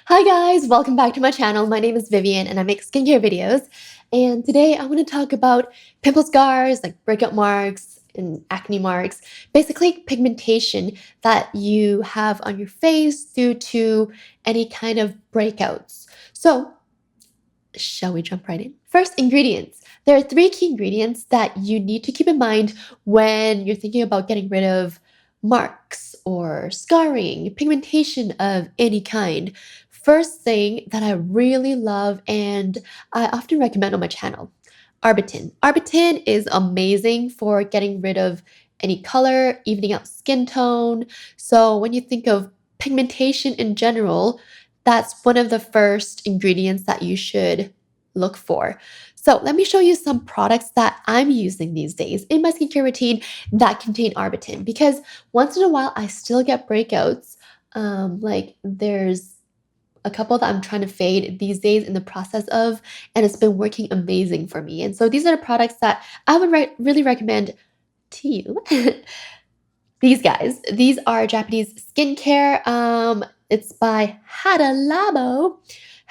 Hi guys, welcome back to my channel. My name is Vivienne and I make skincare videos. And today I want to talk about pimple scars, like breakout marks and acne marks, basically pigmentation that you have on your face due to any kind of breakouts. So, shall we jump right in? First, ingredients. There are three key ingredients that you need to keep in mind when you're thinking about getting rid of marks or scarring, pigmentation of any kind. First thing that I really love and I often recommend on my channel, Arbutin. Arbutin is amazing for getting rid of any color, evening out skin tone. So when you think of pigmentation in general, that's one of the first ingredients that you should look for. So let me show you some products that I'm using these days in my skincare routine that contain Arbutin because once in a while I still get breakouts. Like there's a couple that I'm trying to fade these days in the process of, and it's been working amazing for me. And so these are the products that I would really recommend to you. These guys, these are Japanese skincare. It's by Hadalabo.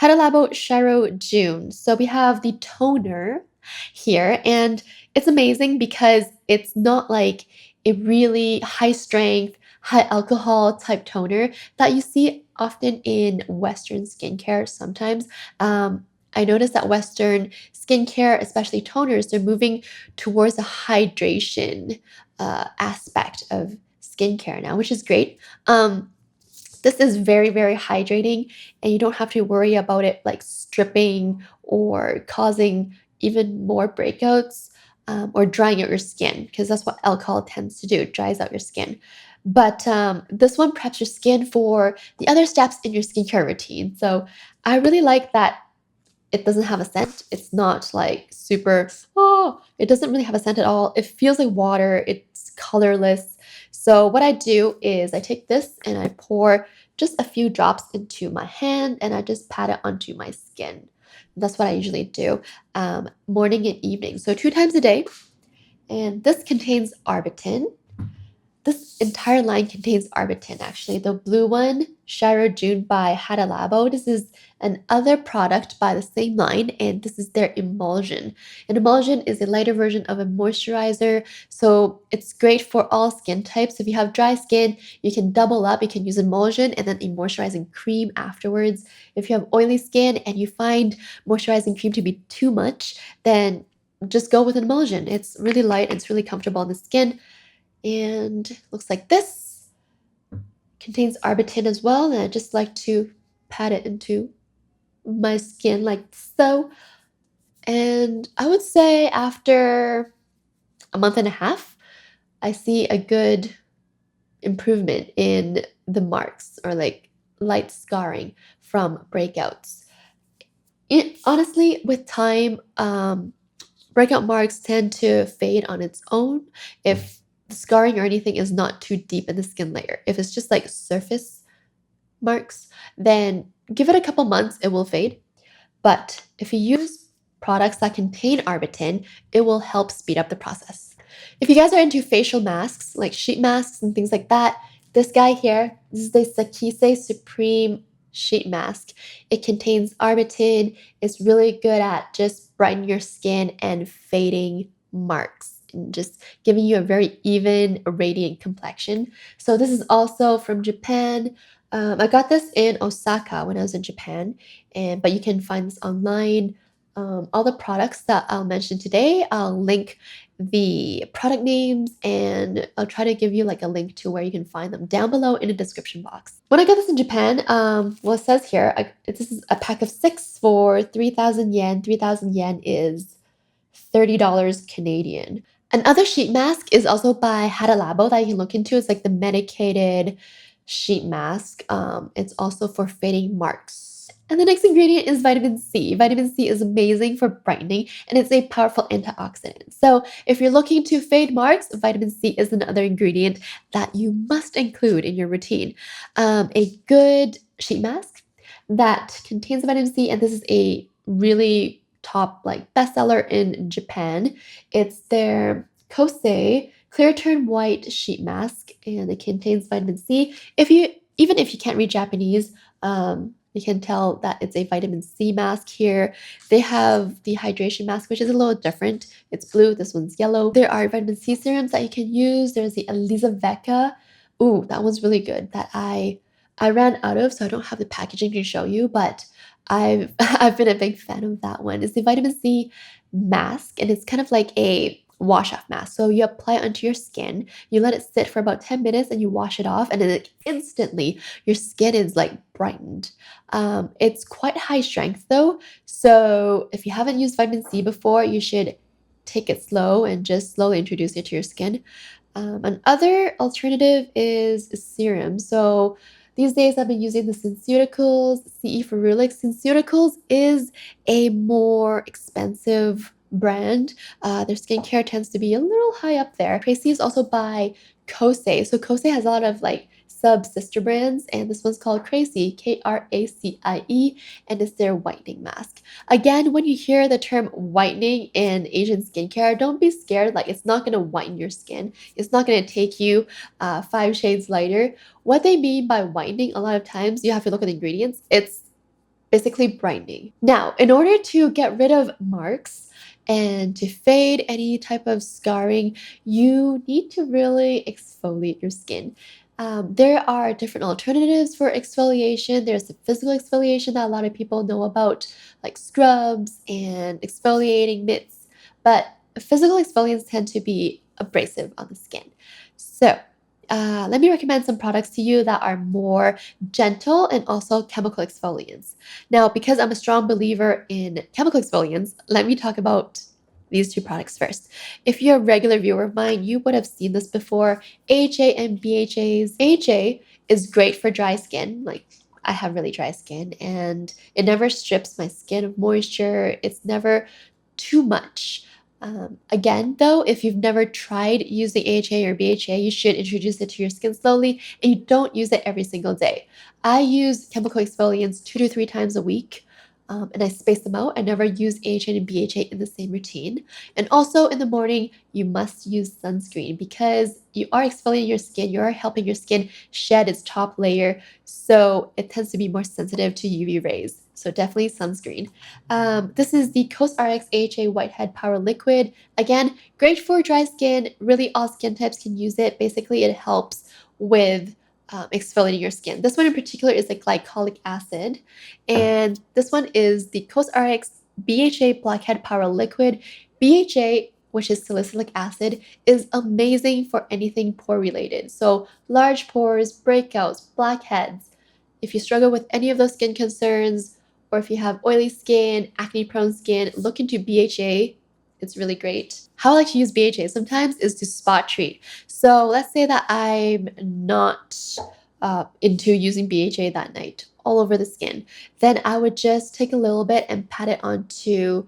Hadalabo Shirojyun. So we have the toner here, and it's amazing because it's not like a really high strength, high alcohol type toner that you see often in Western skincare sometimes. I noticed that Western skincare, especially toners, they're moving towards a hydration aspect of skincare now, which is great. This is very, very hydrating, and you don't have to worry about it like stripping or causing even more breakouts or drying out your skin, because that's what alcohol tends to do, it dries out your skin. But this one preps your skin for the other steps in your skincare routine. So I really like that it doesn't have a scent. It's not like super, oh, it doesn't really have a scent at all. It feels like water. It's colorless. So what I do is I take this and I pour just a few drops into my hand and I just pat it onto my skin. That's what I usually do morning and evening. So 2 times a day. And this contains Arbutin. This entire line contains Arbutin, actually. The blue one, Shirojyun by Hadalabo. This is another product by the same line, and this is their Emulsion. An Emulsion is a lighter version of a moisturizer, so it's great for all skin types. If you have dry skin, you can double up. You can use Emulsion and then a moisturizing cream afterwards. If you have oily skin and you find moisturizing cream to be too much, then just go with an Emulsion. It's really light, it's really comfortable on the skin, and looks like this. Contains Arbutin as well, and I just like to pat it into my skin like so. And I would say after a month and a half, I see a good improvement in the marks or like light scarring from breakouts. Honestly, with time, breakout marks tend to fade on its own if the scarring or anything is not too deep in the skin layer. If it's just like surface marks, then give it a couple months, it will fade. But if you use products that contain Arbutin, it will help speed up the process. If you guys are into facial masks, like sheet masks and things like that, this guy here, this is the Sekkisei Supreme Sheet Mask. It contains Arbutin. It's really good at just brightening your skin and fading marks and just giving you a very even, radiant complexion. So this is also from Japan. I got this in Osaka when I was in Japan, but you can find this online. All the products that I'll mention today, I'll link the product names and I'll try to give you like a link to where you can find them down below in the description box. When I got this in Japan, well, it says here, this is a pack of 6 for 3,000 yen. 3,000 yen is $30 Canadian. Another sheet mask is also by Hadalabo that you can look into. It's like the medicated sheet mask. It's also for fading marks. And the next ingredient is vitamin C. Vitamin C is amazing for brightening and it's a powerful antioxidant. So if you're looking to fade marks, vitamin C is another ingredient that you must include in your routine. A good sheet mask that contains vitamin C, and this is a really top like bestseller in Japan. It's their Kose Clear Turn White Sheet Mask, and it contains vitamin C. Even if you can't read Japanese, You can tell that it's a vitamin C mask here. They have the hydration mask, which is a little different. It's blue, this one's yellow. There are vitamin C serums that you can use. There's the Elisa Vecca. Ooh, that one's really good that I ran out of, so I don't have the packaging to show you, but I've I've been a big fan of that one. It's the vitamin C mask, and it's kind of like a wash off mask. So you apply it onto your skin, you let it sit for about 10 minutes, and you wash it off, and then instantly your skin is like brightened. It's quite high strength though, so if you haven't used vitamin C before, you should take it slow and just slowly introduce it to your skin. Another alternative is serum. So these days I've been using the Skinceuticals C E Ferulic. Skinceuticals is a more expensive brand. Their skincare tends to be a little high up there. Kracie is also by Kose. So Kose has a lot of like sub sister brands, and this one's called Kracie, Kracie, and it's their whitening mask. Again, when you hear the term whitening in Asian skincare, don't be scared. Like, it's not going to whiten your skin. It's not going to take you 5 shades lighter. What they mean by whitening, a lot of times you have to look at the ingredients. It's basically brightening. Now, in order to get rid of marks and to fade any type of scarring, you need to really exfoliate your skin. There are different alternatives for exfoliation. There's the physical exfoliation that a lot of people know about, like scrubs and exfoliating mitts, but physical exfoliants tend to be abrasive on the skin. So, let me recommend some products to you that are more gentle and also chemical exfoliants. Now, because I'm a strong believer in chemical exfoliants, let me talk about these two products first. If you're a regular viewer of mine, you would have seen this before. AHA and BHAs. AHA is great for dry skin. Like, I have really dry skin, and it never strips my skin of moisture. It's never too much. Again, though, if you've never tried using AHA or BHA, you should introduce it to your skin slowly, and you don't use it every single day. I use chemical exfoliants 2 to 3 times a week, and I space them out. I never use AHA and BHA in the same routine. And also in the morning, you must use sunscreen because you are exfoliating your skin. You are helping your skin shed its top layer, so it tends to be more sensitive to UV rays. So definitely sunscreen. This is the CosRX AHA Whitehead Power Liquid. Again, great for dry skin. Really, all skin types can use it. Basically, it helps with exfoliating your skin. This one in particular is a glycolic acid, and this one is the CosRX BHA Blackhead Power Liquid. BHA, which is salicylic acid, is amazing for anything pore related. So large pores, breakouts, blackheads. If you struggle with any of those skin concerns, or if you have oily skin, acne prone skin, look into BHA. It's really great. How I like to use BHA sometimes is to spot treat. So let's say that I'm not into using BHA that night all over the skin. Then I would just take a little bit and pat it onto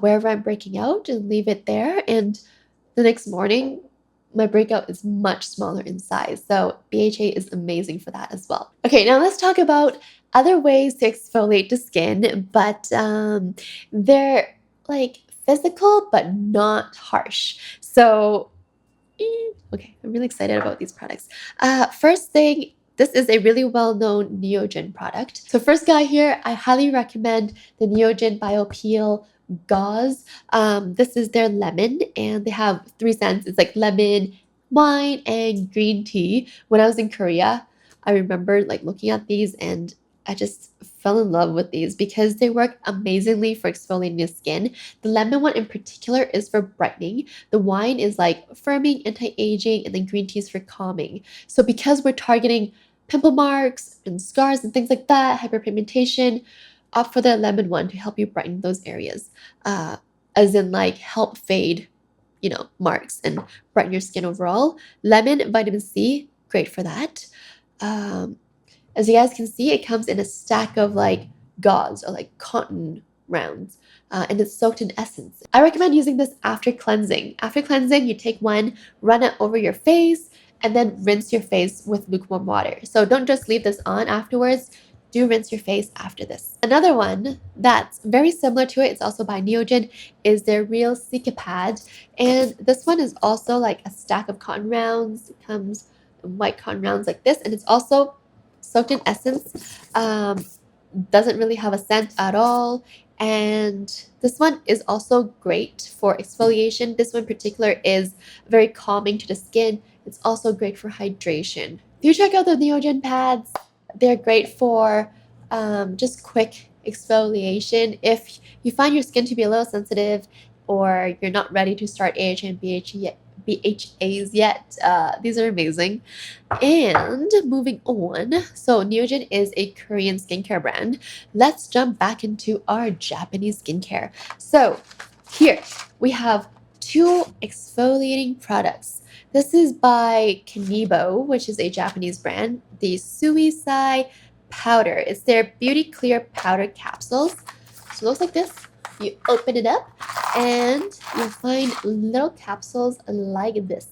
wherever I'm breaking out and leave it there. And the next morning, my breakout is much smaller in size. So BHA is amazing for that as well. Okay, now let's talk about other ways to exfoliate the skin, but they're like physical but not harsh. So, okay, I'm really excited about these products. First thing, this is a really well-known Neogen product. So first guy here, I highly recommend the Neogen Bio Peel Gauze. This is their lemon, and they have 3 scents. It's like lemon, wine, and green tea. When I was in Korea, I remember like looking at these, and I just fell in love with these because they work amazingly for exfoliating the skin. The lemon one in particular is for brightening. The wine is like firming, anti-aging, and then green tea is for calming. So because we're targeting pimple marks and scars and things like that, hyperpigmentation, opt for the lemon one to help you brighten those areas. As in like help fade, marks and brighten your skin overall. Lemon, vitamin C, great for that. As you guys can see, it comes in a stack of like gauze or like cotton rounds, and it's soaked in essence. I recommend using this after cleansing. After cleansing, you take one, run it over your face, and then rinse your face with lukewarm water. So don't just leave this on afterwards. Do rinse your face after this. Another one that's very similar to it, it's also by Neogen, is their Real Cica pad. And this one is also like a stack of cotton rounds. It comes in white cotton rounds like this, and it's also soaked in essence. doesn't really have a scent at all. And this one is also great for exfoliation. This one in particular is very calming to the skin. It's also great for hydration. Do check out the Neogen pads. They're great for just quick exfoliation. If you find your skin to be a little sensitive or you're not ready to start AHA and BHAs yet, these are amazing. And moving on, so Neogen is a Korean skincare brand. Let's jump back into our Japanese skincare. So here we have two exfoliating products. This is by Kanebo, which is a Japanese brand, the Suisai powder. It's their Beauty Clear powder capsules. So it looks like this. You open it up and you'll find little capsules like this.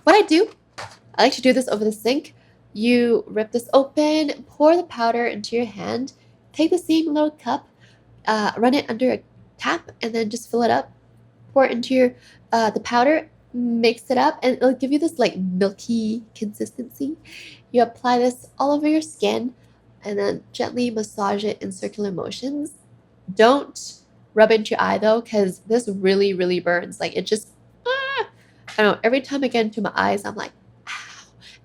What I like to do this over the sink. You rip this open, pour the powder into your hand, take the same little cup, run it under a tap, and then just fill it up. Pour it into your the powder, mix it up, and it'll give you this like milky consistency. You apply this all over your skin, and then gently massage it in circular motions. Don't rub into your eye though, because this really, really burns. Like it just, I don't know. Every time I get into my eyes, I'm like,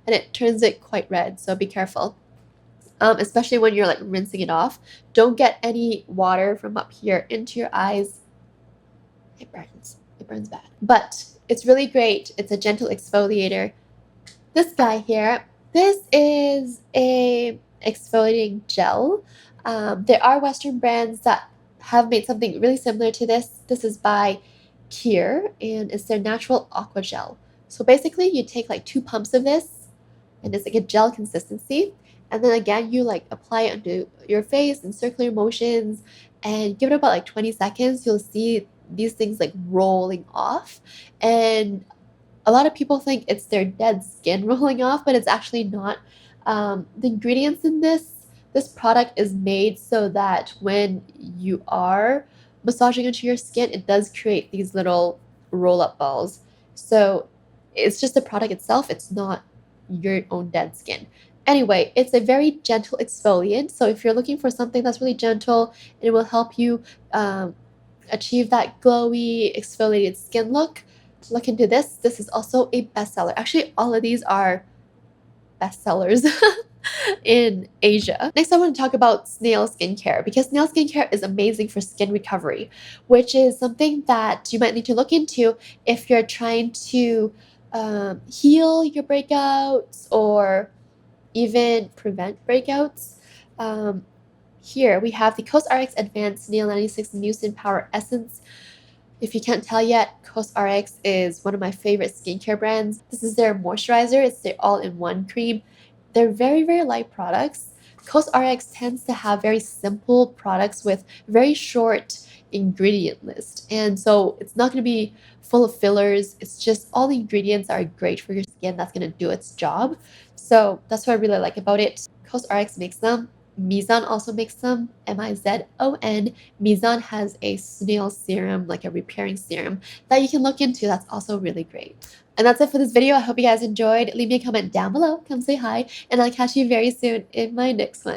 and it turns it quite red, so be careful. Especially when you're like rinsing it off. Don't get any water from up here into your eyes. It burns bad, but it's really great. It's a gentle exfoliator. This guy here, this is a exfoliating gel. There are Western brands that have made something really similar to this. This is by Kier, and it's their natural Aqua Gel. So basically you take like 2 pumps of this, and it's like a gel consistency, and then again you like apply it onto your face in circular motions and give it about like 20 seconds. You'll see these things like rolling off, and a lot of people think it's their dead skin rolling off, but it's actually not. The ingredients in this product is made so that when you are massaging into your skin, it does create these little roll-up balls. So it's just the product itself. It's not your own dead skin. Anyway, it's a very gentle exfoliant. So if you're looking for something that's really gentle and it will help you achieve that glowy, exfoliated skin look into this. This is also a bestseller. Actually, all of these are bestsellers in Asia. Next, I want to talk about Snail skincare, because Snail skincare is amazing for skin recovery, which is something that you might need to look into if you're trying to heal your breakouts or even prevent breakouts. Here we have the CosRX Advanced Snail 96 Mucin Power Essence. If you can't tell yet, CosRX is one of my favorite skincare brands. This is their moisturizer. It's their all-in-one cream. They're very, very light products. CosRX tends to have very simple products with very short ingredient list. And so it's not going to be full of fillers. It's just all the ingredients are great for your skin. That's going to do its job. So that's what I really like about it. CosRX makes them. Mizon also makes them, Mizon. Mizon has a snail serum, like a repairing serum, that you can look into. That's also really great. And that's it for this video. I hope you guys enjoyed. Leave me a comment down below. Come say hi. And I'll catch you very soon in my next one.